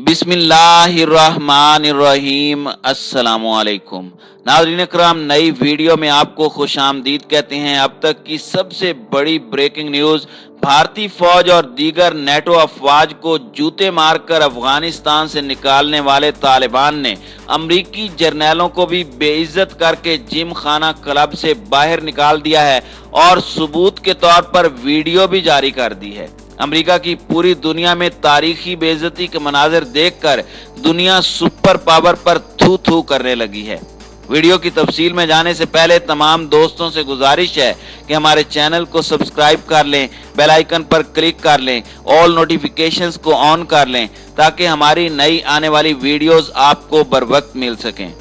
बिस्मिल्लाहिर्रहमानिर्रहीम। अस्सलामुअलैकुम नाज़रीन इकराम, नई वीडियो में आपको खुशामदीद कहते हैं। अब तक की सबसे बड़ी ब्रेकिंग न्यूज़, भारतीय फौज और दीगर नेटो अफवाज को जूते मारकर अफगानिस्तान से निकालने वाले तालिबान ने अमरीकी जर्नैलों को भी बेइज्जत करके जिम खाना क्लब से बाहर निकाल दिया है और सबूत के तौर पर वीडियो भी जारी कर दी है। अमेरिका की पूरी दुनिया में तारीखी बेइज्जती के मनाजिर देखकर दुनिया सुपर पावर पर थू थू करने लगी है। वीडियो की तफसील में जाने से पहले तमाम दोस्तों से गुजारिश है कि हमारे चैनल को सब्सक्राइब कर लें, बेल आइकन पर क्लिक कर लें, ऑल नोटिफिकेशंस को ऑन कर लें ताकि हमारी नई आने वाली वीडियोस आपको बर वक्त मिल सकें।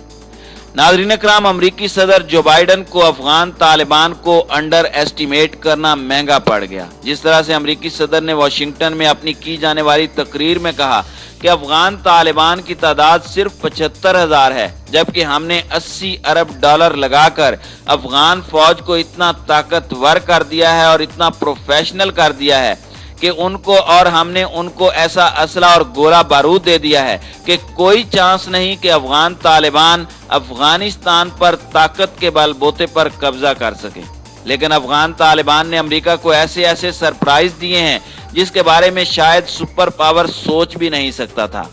नाज़रीन इकराम, अमरीकी सदर जो बाइडन को अफगान तालिबान को अंडर एस्टिमेट करना महंगा पड़ गया। जिस तरह से अमरीकी सदर ने वाशिंगटन में अपनी की जाने वाली तकरीर में कहा कि अफगान तालिबान की तादाद सिर्फ 75,000 है, जबकि हमने 80 अरब डॉलर लगाकर अफगान फौज को इतना ताकतवर कर दिया है और इतना प्रोफेशनल कर दिया है कि हमने उनको ऐसा असला और गोला बारूद दे दिया है कि कोई चांस नहीं कि अफगान तालिबान अफगानिस्तान पर ताकत के बलबूते पर कब्जा कर सके। लेकिन अफगान तालिबान ने अमेरिका को ऐसे सरप्राइज दिए हैं जिसके बारे में शायद सुपर पावर सोच भी नहीं सकता था।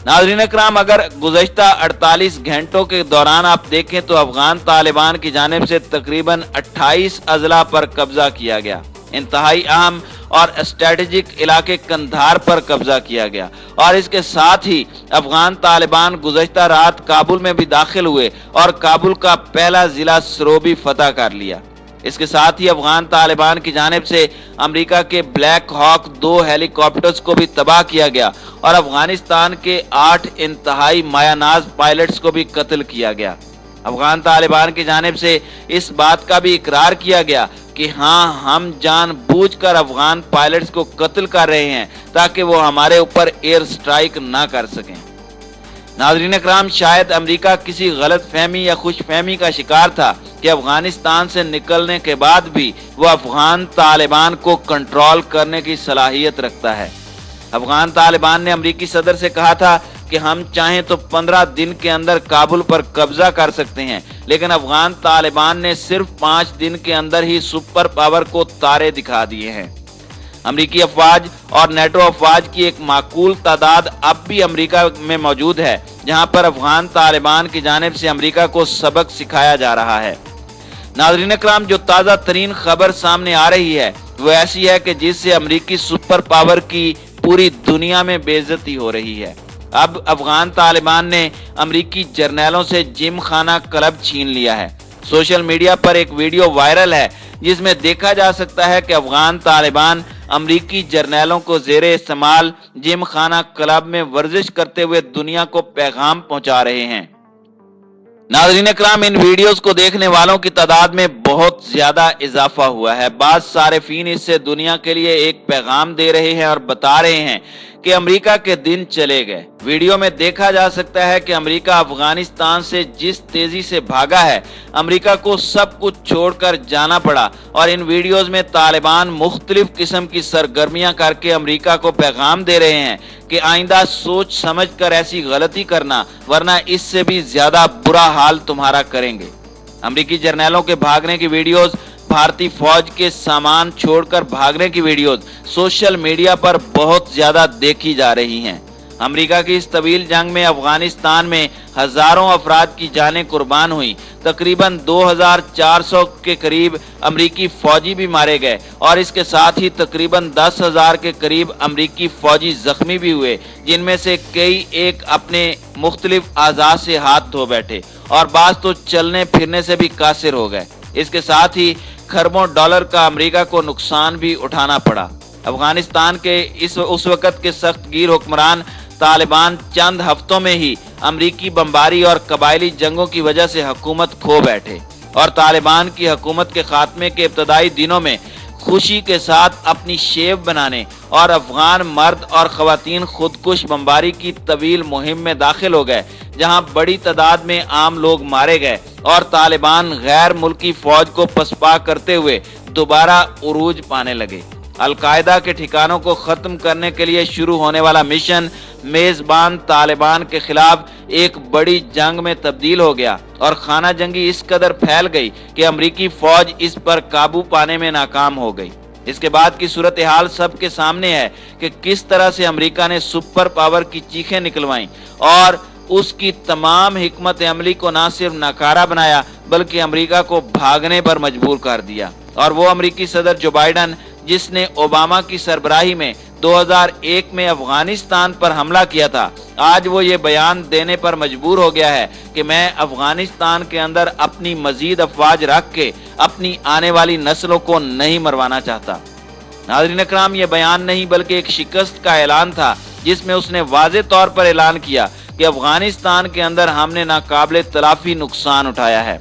नाज़रीन इकराम, अगर गुज़श्ता 48 घंटों के दौरान आप देखें तो अफगान तालिबान की जानिब से तकरीबन 28 अजला पर कब्जा किया गया। इंतहाई अहम और स्ट्रेटेजिक इलाके कंधार पर कब्जा किया गया और इसके साथ ही अफगान तालिबान गुज़श्ता रात काबुल में भी दाखिल हुए और काबुल का पहला जिला सरोबी फतह कर लिया। इसके साथ ही अफगान तालिबान की जानिब से अमेरिका के ब्लैक हॉक 2 हेलीकॉप्टर्स को भी तबाह किया गया और अफगानिस्तान के 8 इंतहाई मायानाज पायलट्स को भी कत्ल किया गया। अफगान तालिबान की जानिब से इस बात का भी इकरार किया गया कि हाँ, हम जानबूझकर अफगान पायलट्स को कत्ल कर रहे हैं ताकि वो हमारे ऊपर एयर स्ट्राइक ना कर सकें। नाज़रीन इकराम, शायद अमेरिका किसी गलत फहमी या खुश फहमी का शिकार था कि अफगानिस्तान से निकलने के बाद भी वो अफगान तालिबान को कंट्रोल करने की सलाहियत रखता है। अफगान तालिबान ने अमेरिकी सदर से कहा था कि हम चाहें तो 15 दिन के अंदर काबुल पर कब्जा कर सकते हैं, लेकिन अफगान तालिबान ने सिर्फ 5 दिन के अंदर ही सुपर पावर को तारे दिखा दिए हैं। अमरीकी अफवाज और नेटो अफवाज की एक माकूल तादाद अब भी अमेरिका में मौजूद है, जहां पर अफगान तालिबान की जानिब से अमेरिका को सबक सिखाया जा रहा है। नाज़रीन इकराम, जो ताज़ा तरीन खबर सामने आ रही है वो ऐसी है कि जिससे अमरीकी सुपर पावर की पूरी दुनिया में बेइज्जती हो रही है। अब अफगान तालिबान ने अमरीकी जर्नैलों से जिम खाना क्लब छीन लिया है। सोशल मीडिया पर एक वीडियो वायरल है जिसमें देखा जा सकता है कि अफगान तालिबान अमरीकी जर्नैलों को जेरे इस्तेमाल जिम खाना क्लब में वर्जिश करते हुए दुनिया को पैगाम पहुंचा रहे हैं। नाज़रीन इकराम, इन वीडियोस को देखने वालों की तादाद में बहुत ज्यादा इजाफा हुआ है। बाज़ सारिफीन इससे दुनिया के लिए एक पैगाम दे रहे हैं और बता रहे हैं कि अमेरिका के दिन चले गए। वीडियो में देखा जा सकता है कि अमेरिका अफगानिस्तान से जिस तेजी से भागा है, अमेरिका को सब कुछ छोड़कर जाना पड़ा और इन वीडियोस में तालिबान मुख्तलिफ किस्म की सरगर्मियां करके अमेरिका को पैगाम दे रहे हैं कि आइंदा सोच समझ कर ऐसी गलती करना, वरना इससे भी ज्यादा बुरा हाल तुम्हारा करेंगे। अमेरिकी जर्नैलों के भागने की वीडियोस, भारतीय फौज के सामान छोड़कर भागने की वीडियोस सोशल मीडिया पर बहुत ज्यादा देखी जा रही हैं। अमेरिका की इस तवील जंग में अफगानिस्तान में हजारों अफराद की जानें कुर्बान हुई। तकरीबन 2400 के करीब अमरीकी फौजी भी मारे गए और इसके साथ ही तकरीबन 10,000 के करीब अमरीकी फौजी जख्मी भी हुए, जिनमें से कई एक अपने मुख्तलिफ आज़ा से हाथ धो बैठे और बाज़ तो चलने फिरने से भी कासिर हो गए। इसके साथ ही खरबों डॉलर का अमेरिका को नुकसान भी उठाना पड़ा। अफगानिस्तान के उस वक्त के सख्त गिर हुक्मरान तालिबान चंद हफ्तों में ही अमरीकी बमबारी और कबायली जंगों की वजह से हुकूमत खो बैठे और तालिबान की हुकूमत के खात्मे के इब्तदाई दिनों में खुशी के साथ अपनी शेव बनाने और अफगान मर्द और खवातीन खुदकुश बमबारी की तवील मुहिम में दाखिल हो गए, जहां बड़ी तादाद में आम लोग मारे गए और तालिबान गैर मुल्की फौज को पसपा करते हुए दोबारा उरूज पाने लगे। अलकायदा के ठिकानों को खत्म करने के लिए शुरू होने वाला मिशन मेजबान तालिबान के खिलाफ एक बड़ी जंग में तब्दील हो गया और खाना जंगी इस कदर फैल गई कि अमेरिकी फौज इस पर काबू पाने में नाकाम हो गई। इसके बाद की सूरत हाल सबके सामने है कि किस तरह से अमेरिका ने सुपर पावर की चीखें निकलवाई और उसकी तमाम हिकमत अमली को ना सिर्फ नकारा बनाया बल्कि अमेरिका को भागने पर मजबूर कर दिया। और वो अमेरिकी सदर जो बाइडन, जिसने ओबामा की सरबराही में 2001 में अफगानिस्तान पर हमला किया था, आज वो ये बयान देने पर मजबूर हो गया है कि मैं अफगानिस्तान के अंदर अपनी मजीद अफवाज रख के अपनी आने वाली नस्लों को नहीं मरवाना चाहता। नाज़रीन इकराम, ये बयान नहीं बल्कि एक शिकस्त का ऐलान था जिसमें उसने वाज़े तौर पर ऐलान किया कि अफगानिस्तान के अंदर हमने नाकाबिले तलाफी नुकसान उठाया है।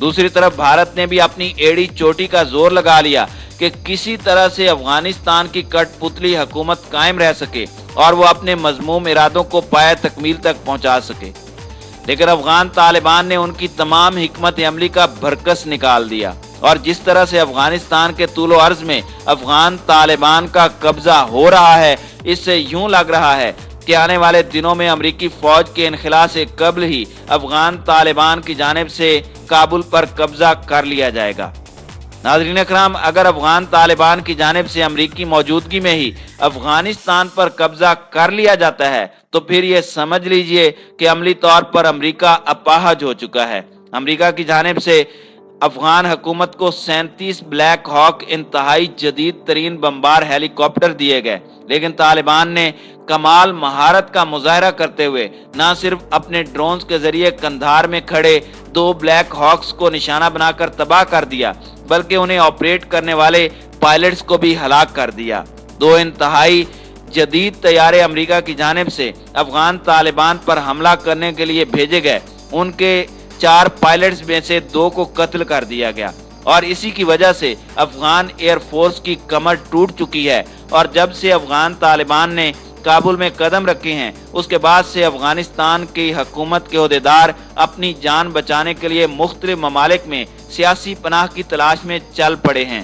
दूसरी तरफ भारत ने भी अपनी एड़ी चोटी का जोर लगा लिया कि किसी तरह से अफगानिस्तान की कठपुतली हुकूमत कायम रह सके और वो अपने मजमूम इरादों को पाए तकमील तक पहुंचा सके। लेकिन अफगान तालिबान ने उनकी तमाम हिकमत अमली का भरकस निकाल दिया और जिस तरह से अफगानिस्तान के तूलो अर्ज में अफगान तालिबान का कब्जा हो रहा है, इससे यूं लग रहा है कि आने वाले दिनों में अमेरिकी फौज के इनखला से कबल ही अफगान तालिबान की जानिब से काबुल पर कब्जा कर लिया जाएगा। नाज़रीन इकराम, अगर अफगान तालिबान की जानिब से अमेरिकी मौजूदगी में ही अफगानिस्तान पर कब्जा कर लिया जाता है तो फिर ये समझ लीजिए कि अमली तौर पर अमेरिका अपाहज हो चुका है। अमेरिका की जानिब से अफगान हुकूमत को 37 ब्लैक हॉक इंतहाई जदीद तरीन बमबार हेलीकॉप्टर दिए गए, लेकिन तालिबान ने कमाल महारत का मुजाहरा करते हुए न सिर्फ अपने ड्रोन्स के जरिए कंधार में खड़े 2 ब्लैक हॉक्स को निशाना बनाकर तबाह कर दिया बल्कि उन्हें ऑपरेट करने वाले पायलट्स को भी हलाक कर दिया। 2 इंतहाई जदीद तैयारे अमेरिका की जानिब से अफगान तालिबान पर हमला करने के लिए भेजे गए, उनके 4 पायलट्स में से 2 को कत्ल कर दिया गया और इसी की वजह से अफगान एयरफोर्स की कमर टूट चुकी है। और जब से अफगान तालिबान ने काबुल में कदम रखे हैं उसके बाद से अफगानिस्तान की हुकूमत के ओहदेदार अपनी जान बचाने के लिए मुख्तलिफ ममालिक में सियासी पनाह की तलाश में चल पड़े हैं।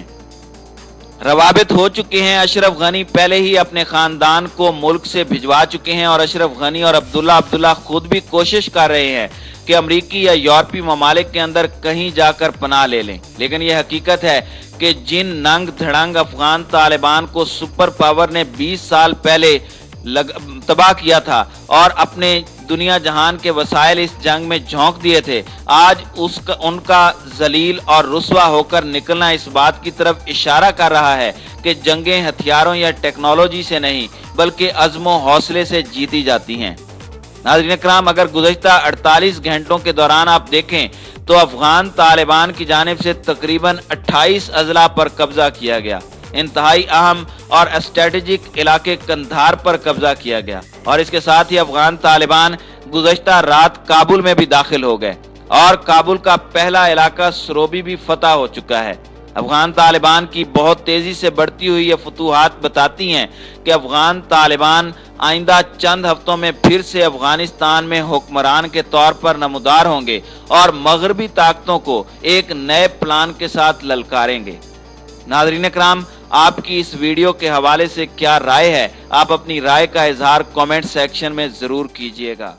रवाबित हो चुके हैं। अशरफ गनी पहले ही अपने खानदान को मुल्क से भिजवा चुके हैं और अशरफ गनी और अब्दुल्ला खुद भी कोशिश कर रहे हैं कि अमरीकी या यूरोपीय ममालिक के अंदर कहीं जाकर पनाह ले लें। लेकिन यह हकीकत है कि जिन नंग धड़ंग अफगान तालिबान को सुपर पावर ने 20 साल पहले तबाह किया था और अपने दुनिया जहान के वसाइल इस जंग में झोंक दिए थे, आज उनका जलील और रुस्वा होकर निकलना इस बात की तरफ इशारा कर रहा है कि जंगें हथियारों या टेक्नोलॉजी से नहीं बल्कि अज़्मो हौसले से जीती जाती हैं। नाज़रीन इकराम, अगर गुज़श्ता 48 घंटों के दौरान आप देखें तो अफगान तालिबान की जानिब से तकरीबन 28 अजला पर कब्जा किया गया। इंतहाई अहम और स्ट्रेटेजिक इलाके कंधार पर कब्जा किया गया और इसके साथ ही अफगान तालिबान गुज़श्ता रात काबुल में भी दाखिल हो गए और काबुल का पहला इलाका सरोबी भी फतह हो चुका है। अफगान तालिबान की बहुत तेजी से बढ़ती हुई ये फतूहात बताती हैं कि अफगान तालिबान आइंदा चंद हफ्तों में फिर से अफगानिस्तान में हुक्मरान के तौर पर नमूदार होंगे और मगरबी ताकतों को एक नए प्लान के साथ ललकारेंगे। नाज़रीन इकराम, आपकी इस वीडियो के हवाले से क्या राय है? आप अपनी राय का इजहार कमेंट सेक्शन में जरूर कीजिएगा।